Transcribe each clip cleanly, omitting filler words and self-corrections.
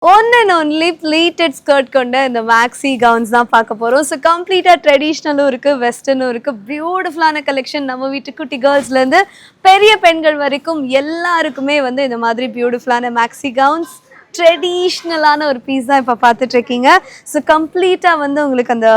One and only pleated skirt கொண்ட இந்த maxi gowns தான் பார்க்க போறோம். So கம்ப்ளீட்டா ட்ரெடிஷ்னலும் இருக்கு, வெஸ்டர்னும் இருக்கு. பியூட்டிஃபுல்லான கலெக்ஷன் நம்ம வீட்டு குட்டி கேர்ள்ஸ்ல இருந்து பெரிய பெண்கள் வரைக்கும் எல்லாருக்குமே வந்து இந்த மாதிரி பியூட்டிஃபுல்லான maxi gowns ட்ரெடிஷ்னலான ஒரு பீஸ் தான் இப்போ பார்த்துட்டு இருக்கீங்க. ஸோ கம்ப்ளீட்டாக வந்து உங்களுக்கு அந்த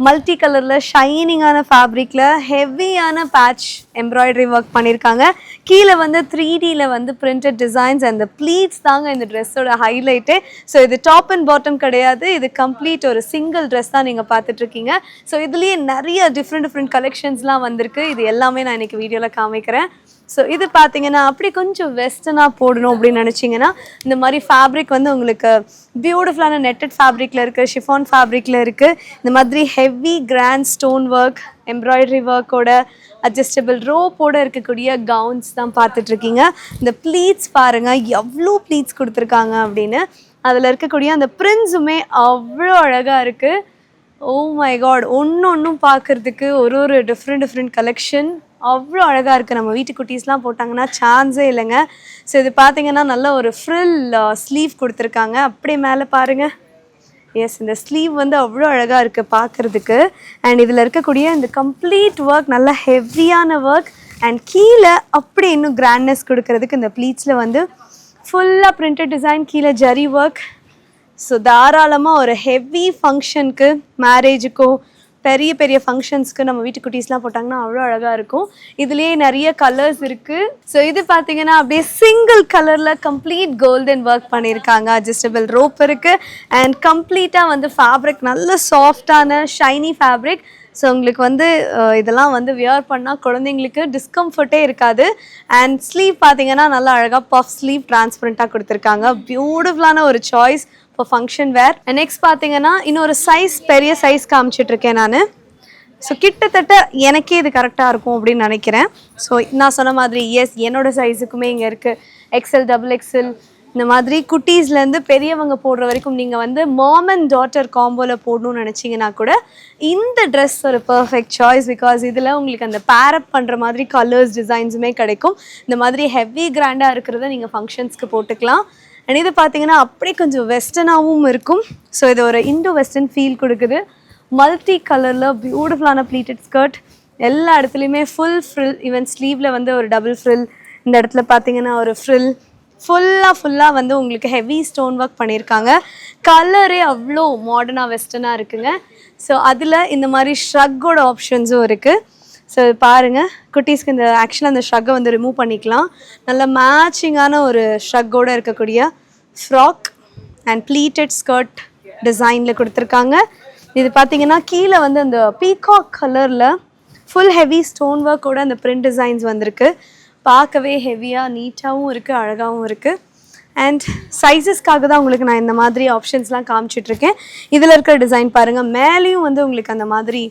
மல்டி கலரில் ஷைனிங்கான ஃபேப்ரிக்கில் ஹெவியான பேட்ச் எம்ப்ராய்டரி ஒர்க் பண்ணியிருக்காங்க. கீழே வந்து 3Dயில் வந்து பிரிண்டட் டிசைன்ஸ் அந்த ப்ளீட்ஸ் தாங்க இந்த ட்ரெஸ்ஸோட ஹைலைட்டே. ஸோ இது டாப் அண்ட் பாட்டம் கிடையாது, இது கம்ப்ளீட் ஒரு சிங்கிள் ட்ரெஸ் தான் நீங்கள் பார்த்துட்ருக்கீங்க. ஸோ இதுலேயே நிறைய டிஃப்ரெண்ட் கலெக்ஷன்ஸ்லாம் வந்திருக்கு. இது எல்லாமே நான் இன்றைக்கி வீடியோவில் காமிக்கிறேன். ஸோ இது பார்த்தீங்கன்னா அப்படி கொஞ்சம் வெஸ்டர்னாக போடணும் அப்படின்னு நினச்சிங்கன்னா இந்த மாதிரி ஃபேப்ரிக் வந்து உங்களுக்கு பியூட்டிஃபுல்லான நெட்டட் ஃபேப்ரிக்கில் இருக்குது, ஷிஃபான் ஃபேப்ரிக்கில் இருக்குது. இந்த மாதிரி heavy grand stone work embroidery ஒர்க்கோட அட்ஜஸ்டபிள் ரோப்போடு இருக்கக்கூடிய கவுன்ஸ் தான் பார்த்துட்ருக்கீங்க. இந்த ப்ளீட்ஸ் பாருங்கள் எவ்வளோ ப்ளீட்ஸ் கொடுத்துருக்காங்க அப்படின்னு. அதில் இருக்கக்கூடிய அந்த பிரிண்ட்ஸுமே அவ்வளோ அழகாக இருக்குது. ஓ மை காட், ஒன்றும் பார்க்குறதுக்கு ஒரு டிஃப்ரெண்ட் கலெக்ஷன் அவ்வளோ அழகாக இருக்குது. நம்ம வீட்டு குட்டீஸ்லாம் போட்டாங்கன்னா சான்ஸே இல்லைங்க. ஸோ இது பார்த்தீங்கன்னா நல்ல ஒரு ஃப்ரில் ஸ்லீவ் கொடுத்துருக்காங்க. அப்படியே மேலே பாருங்கள். எஸ், இந்த ஸ்லீவ் வந்து அவ்வளோ அழகாக இருக்குது பார்க்குறதுக்கு. அண்ட் இதில் இருக்கக்கூடிய இந்த கம்ப்ளீட் ஒர்க் நல்ல ஹெவியான ஒர்க். அண்ட் கீழே அப்படி இன்னும் கிராண்ட்னஸ் கொடுக்கறதுக்கு இந்த ப்ளீட்ஸில் வந்து ஃபுல்லாக பிரிண்டட் டிசைன், கீழே ஜரி ஒர்க். ஸோ தாராளமாக ஒரு ஹெவி ஃபங்க்ஷனுக்கு, மேரேஜுக்கோ பெரிய ஃபங்க்ஷன்ஸ்க்கு நம்ம வீட்டு குட்டீஸ்லாம் போட்டாங்கன்னா அவ்வளோ அழகாக இருக்கும். இதுலேயே நிறைய கலர்ஸ் இருக்குது. ஸோ இது பார்த்தீங்கன்னா அப்படியே சிங்கிள் கலரில் கம்ப்ளீட் கோல்டன் ஒர்க் பண்ணியிருக்காங்க. அட்ஜஸ்டபிள் ரோப் இருக்குது. அண்ட் கம்ப்ளீட்டாக வந்து ஃபேப்ரிக் நல்ல சாஃப்டான ஷைனி ஃபேப்ரிக். ஸோ உங்களுக்கு வந்து இதெல்லாம் வந்து வியர் பண்ணால் குழந்தைங்களுக்கு டிஸ்கம்ஃபர்ட்டே இருக்காது. அண்ட் ஸ்லீவ் பார்த்தீங்கன்னா நல்லா அழகாக பஃப் ஸ்லீவ் டிரான்ஸ்பரண்ட்டாக கொடுத்துருக்காங்க. பியூட்டிஃபுல்லான ஒரு சாய்ஸ் இப்போ ஃபங்க்ஷன் வேர். நெக்ஸ்ட் பார்த்தீங்கன்னா இன்னொரு சைஸ், பெரிய சைஸ் காமிச்சிட்ருக்கேன் நான். ஸோ கிட்டத்தட்ட எனக்கே இது கரெக்டாக இருக்கும் அப்படின்னு நினைக்கிறேன். ஸோ நான் சொன்ன மாதிரி எஸ், என்னோடய சைஸுக்குமே இங்கே இருக்குது. XL, XXL இந்த மாதிரி குட்டீஸ்லேருந்து பெரியவங்க போடுற வரைக்கும் நீங்கள் வந்து மாம் அண்ட் டாட்டர் காம்போவில் போடணும்னு நினச்சிங்கன்னா கூட இந்த ட்ரெஸ் ஒரு பர்ஃபெக்ட் சாய்ஸ். பிகாஸ் இதில் உங்களுக்கு அந்த பேரப் பண்ணுற மாதிரி கலர்ஸ், டிசைன்ஸுமே கிடைக்கும். இந்த மாதிரி ஹெவி கிராண்டாக இருக்கிறத நீங்கள் ஃபங்க்ஷன்ஸ்க்கு போட்டுக்கலாம். அண்ட் இது பார்த்தீங்கன்னா அப்படியே கொஞ்சம் வெஸ்டர்னாகவும் இருக்கும். ஸோ இது ஒரு இண்டோ வெஸ்டர்ன் ஃபீல் கொடுக்குது. மல்டி கலரில் பியூட்டிஃபுல்லான ப்ளீட்டட் ஸ்கர்ட், எல்லா இடத்துலையுமே ஃபுல் ஃப்ரில். ஈவன் ஸ்லீவில் வந்து ஒரு டபுள் ஃப்ரில், இந்த இடத்துல பார்த்தீங்கன்னா ஒரு ஃப்ரில், ஃபுல்லாக வந்து உங்களுக்கு ஹெவி ஸ்டோன் ஒர்க் பண்ணியிருக்காங்க. கலரே அவ்வளோ மாடர்னாக வெஸ்டர்னாக இருக்குங்க. ஸோ அதில் இந்த மாதிரி ஷ்ரக்கோட ஆப்ஷன்ஸும் இருக்குது. ஸோ பாருங்கள், குட்டீஸ்க்கு இந்த ஆக்சுவலாக அந்த ஷ்ரக்கை வந்து ரிமூவ் பண்ணிக்கலாம். நல்ல மேட்சிங்கான ஒரு ஷ்ரக்கோடு இருக்கக்கூடிய ஃப்ராக் அண்ட் ப்ளீட்டட் ஸ்கர்ட் டிசைனில் கொடுத்துருக்காங்க. இது பார்த்தீங்கன்னா கீழே வந்து அந்த பீகாக் கலரில் ஃபுல் ஹெவி ஸ்டோன் ஒர்க்கோட அந்த பிரிண்ட் டிசைன்ஸ் வந்திருக்கு. பார்க்கவே ஹெவியாக நீட்டாகவும் இருக்குது, அழகாகவும் இருக்குது. அண்ட் சைஸஸ்க்காக தான் உங்களுக்கு நான் இந்த மாதிரி ஆப்ஷன்ஸ்லாம் காமிச்சிட்ருக்கேன். இதில் இருக்கிற டிசைன் பாருங்கள். மேலேயும் வந்து உங்களுக்கு அந்த மாதிரி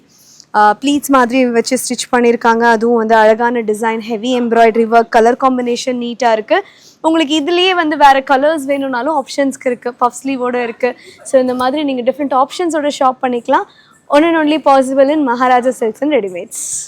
ப்ளீட்ஸ் மாதிரி வச்சு ஸ்டிச் பண்ணியிருக்காங்க. அதுவும் வந்து அழகான design, heavy embroidery work, colour combination நீட்டாக இருக்குது. உங்களுக்கு இதுலேயே வந்து வேறு கலர்ஸ் வேணும்னாலும் ஆப்ஷன்ஸ்க்கு இருக்குது. பஃப் ஸ்லீவோடு இருக்குது. ஸோ இந்த மாதிரி நீங்கள் டிஃப்ரெண்ட் ஆப்ஷன்ஸோட ஷாப் பண்ணிக்கலாம். One and only possible in Maharaja silks and readymades.